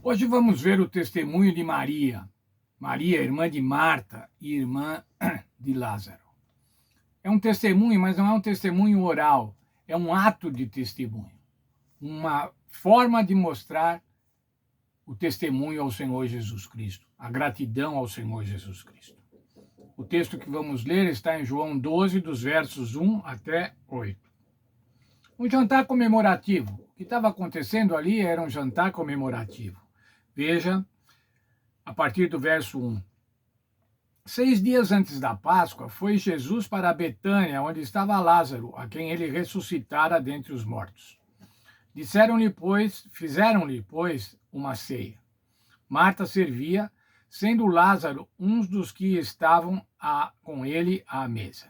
Hoje vamos ver o testemunho de Maria. Maria, irmã de Marta e irmã de Lázaro. É um testemunho, mas não é um testemunho oral, é um ato de testemunho. Uma forma de mostrar o testemunho ao Senhor Jesus Cristo, a gratidão ao Senhor Jesus Cristo. O texto que vamos ler está em João 12, dos versos 1 até 8. Um jantar comemorativo. O que estava acontecendo ali era um jantar comemorativo. Veja, a partir do verso 1. 6 dias antes da Páscoa, foi Jesus para Betânia, onde estava Lázaro, a quem ele ressuscitara dentre os mortos. Fizeram-lhe, pois, uma ceia. Marta servia, sendo Lázaro um dos que estavam com ele à mesa.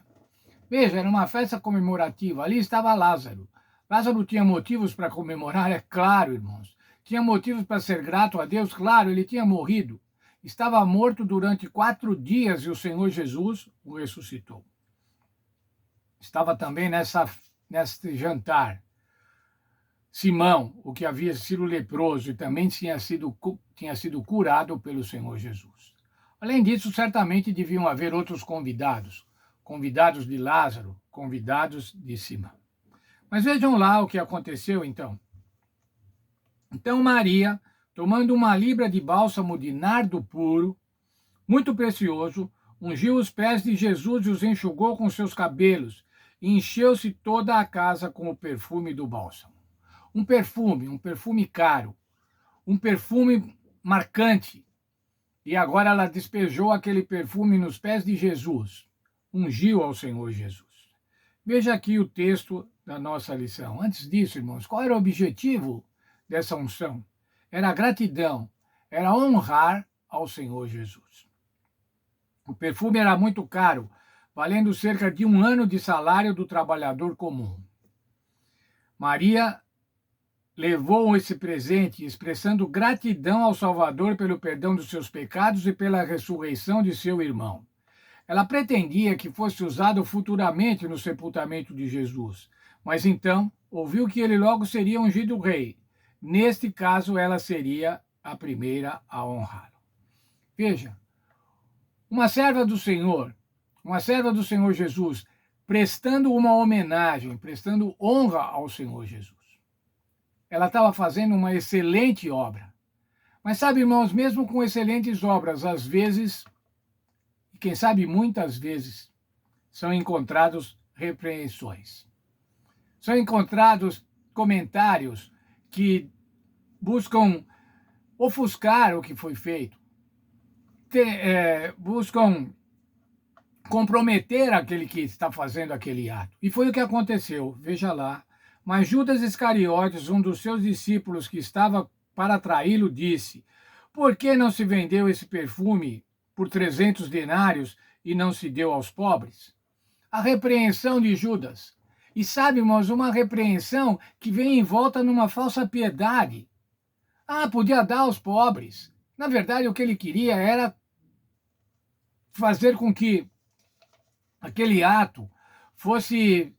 Veja, era uma festa comemorativa. Ali estava Lázaro. Lázaro tinha motivos para comemorar, é claro, irmãos. Tinha motivos para ser grato a Deus, claro, ele tinha morrido. Estava morto durante 4 dias e o Senhor Jesus o ressuscitou. Estava também nesse jantar Simão, o que havia sido leproso e também tinha sido curado pelo Senhor Jesus. Além disso, certamente deviam haver outros convidados. Convidados de Lázaro, convidados de Simão. Mas vejam lá o que aconteceu então. Então Maria, tomando uma libra de bálsamo de nardo puro, muito precioso, ungiu os pés de Jesus e os enxugou com seus cabelos, e encheu-se toda a casa com o perfume do bálsamo. Um perfume caro, um perfume marcante. E agora ela despejou aquele perfume nos pés de Jesus, ungiu ao Senhor Jesus. Veja aqui o texto da nossa lição. Antes disso, irmãos, qual era o objetivo dessa unção? Era a gratidão, era honrar ao Senhor Jesus. O perfume era muito caro, valendo cerca de 1 ano de salário do trabalhador comum. Maria levou esse presente expressando gratidão ao Salvador pelo perdão dos seus pecados e pela ressurreição de seu irmão. Ela pretendia que fosse usado futuramente no sepultamento de Jesus, mas então ouviu que ele logo seria ungido rei. Neste caso, ela seria a primeira a honrá-lo. Veja, uma serva do Senhor Jesus, prestando uma homenagem, prestando honra ao Senhor Jesus. Ela estava fazendo uma excelente obra. Mas sabe, irmãos, mesmo com excelentes obras, às vezes, e quem sabe muitas vezes, são encontrados repreensões. São encontrados comentários que buscam ofuscar o que foi feito, buscam comprometer aquele que está fazendo aquele ato. E foi o que aconteceu, veja lá. Mas Judas Iscariotes, um dos seus discípulos que estava para traí-lo, disse: por que não se vendeu esse perfume por 300 denários e não se deu aos pobres? A repreensão de Judas. E sabe, irmãos, uma repreensão que vem em volta numa falsa piedade. Podia dar aos pobres. Na verdade, o que ele queria era fazer com que aquele ato fosse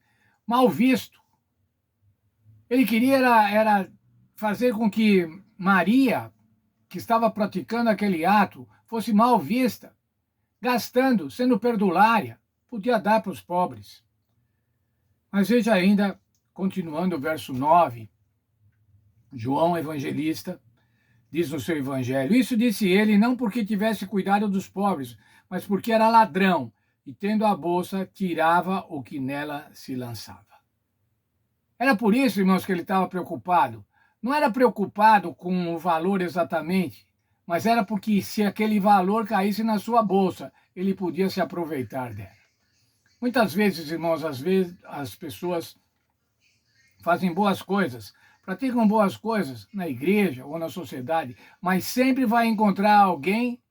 mal visto. Ele queria era fazer com que Maria, que estava praticando aquele ato, fosse mal vista, gastando, sendo perdulária, podia dar para os pobres. Mas veja ainda, continuando o verso 9, João Evangelista diz no seu evangelho: isso disse ele não porque tivesse cuidado dos pobres, mas porque era ladrão e, tendo a bolsa, tirava o que nela se lançava. Era por isso, irmãos, que ele estava preocupado. Não era preocupado com o valor exatamente, mas era porque se aquele valor caísse na sua bolsa, ele podia se aproveitar dela. Muitas vezes, irmãos, as pessoas fazem boas coisas, praticam boas coisas na igreja ou na sociedade, mas sempre vai encontrar alguém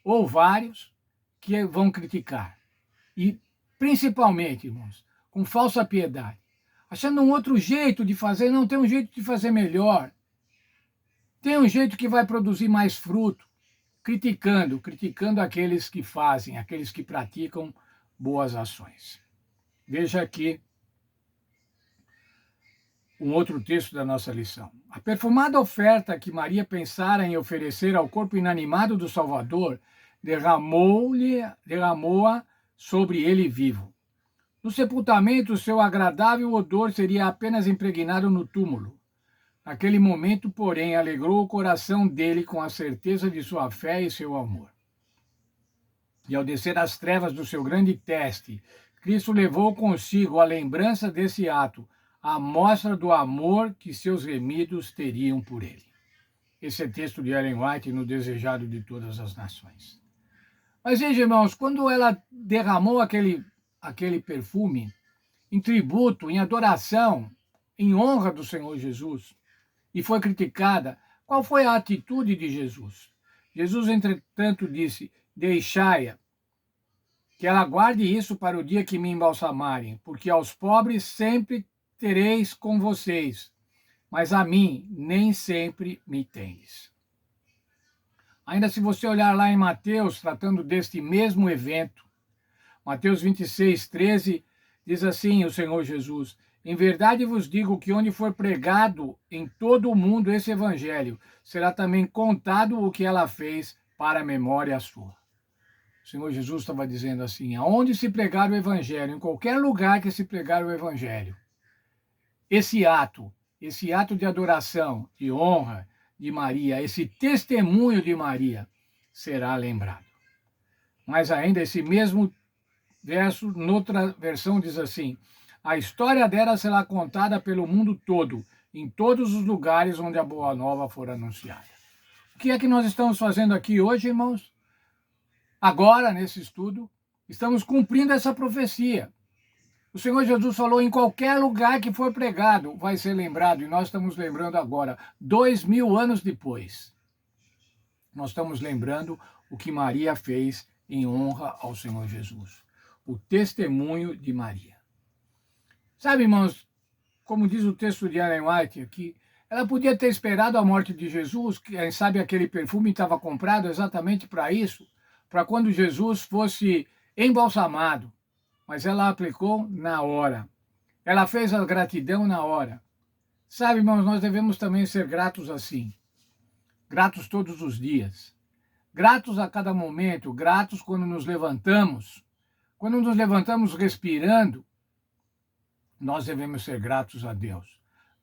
ou vários que vão criticar. E, principalmente, irmãos, com falsa piedade, achando um outro jeito de fazer. Não, tem um jeito de fazer melhor. Tem um jeito que vai produzir mais fruto. Criticando aqueles que fazem, aqueles que praticam boas ações. Veja aqui um outro texto da nossa lição. A perfumada oferta que Maria pensara em oferecer ao corpo inanimado do Salvador derramou-a sobre ele vivo. No sepultamento, seu agradável odor seria apenas impregnado no túmulo. Naquele momento, porém, alegrou o coração dele com a certeza de sua fé e seu amor. E ao descer as trevas do seu grande teste, Cristo levou consigo a lembrança desse ato, a mostra do amor que seus remidos teriam por ele. Esse é texto de Ellen White no Desejado de Todas as Nações. Mas veja, irmãos, quando ela derramou aquele perfume em tributo, em adoração, em honra do Senhor Jesus, e foi criticada, qual foi a atitude de Jesus? Jesus, entretanto, disse: deixai-a, que ela guarde isso para o dia que me embalsamarem, porque aos pobres sempre tereis com vocês, mas a mim nem sempre me tendes. Ainda se você olhar lá em Mateus, tratando deste mesmo evento, Mateus 26, 13, diz assim o Senhor Jesus: em verdade vos digo que onde for pregado em todo o mundo esse evangelho, será também contado o que ela fez para a memória sua. O Senhor Jesus estava dizendo assim: aonde se pregar o evangelho, em qualquer lugar que se pregar o evangelho, esse ato de adoração, de honra de Maria, esse testemunho de Maria será lembrado. Mas ainda esse mesmo verso, noutra versão, diz assim: a história dela será contada pelo mundo todo, em todos os lugares onde a Boa Nova for anunciada. O que é que nós estamos fazendo aqui hoje, irmãos? Agora, nesse estudo, estamos cumprindo essa profecia. O Senhor Jesus falou: em qualquer lugar que for pregado, vai ser lembrado. E nós estamos lembrando agora, 2000 anos depois. Nós estamos lembrando o que Maria fez em honra ao Senhor Jesus. O testemunho de Maria. Sabe, irmãos, como diz o texto de Ellen White aqui, ela podia ter esperado a morte de Jesus, quem sabe aquele perfume estava comprado exatamente para isso, para quando Jesus fosse embalsamado. Mas ela aplicou na hora. Ela fez a gratidão na hora. Sabe, irmãos, nós devemos também ser gratos assim. Gratos todos os dias. Gratos a cada momento, gratos quando nos levantamos. Quando nos levantamos respirando, nós devemos ser gratos a Deus.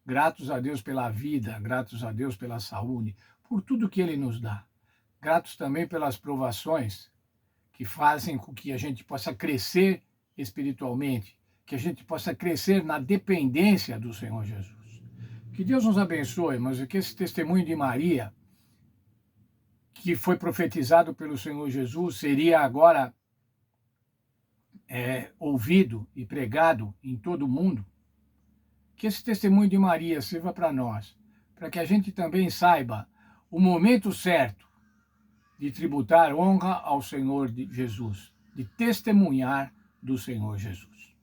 Gratos a Deus pela vida, gratos a Deus pela saúde, por tudo que Ele nos dá. Gratos também pelas provações que fazem com que a gente possa crescer espiritualmente, que a gente possa crescer na dependência do Senhor Jesus. Que Deus nos abençoe, mas que esse testemunho de Maria, que foi profetizado pelo Senhor Jesus, seria agora ouvido e pregado em todo o mundo. Que esse testemunho de Maria sirva para nós, para que a gente também saiba o momento certo de tributar honra ao Senhor Jesus, de testemunhar do Senhor Jesus.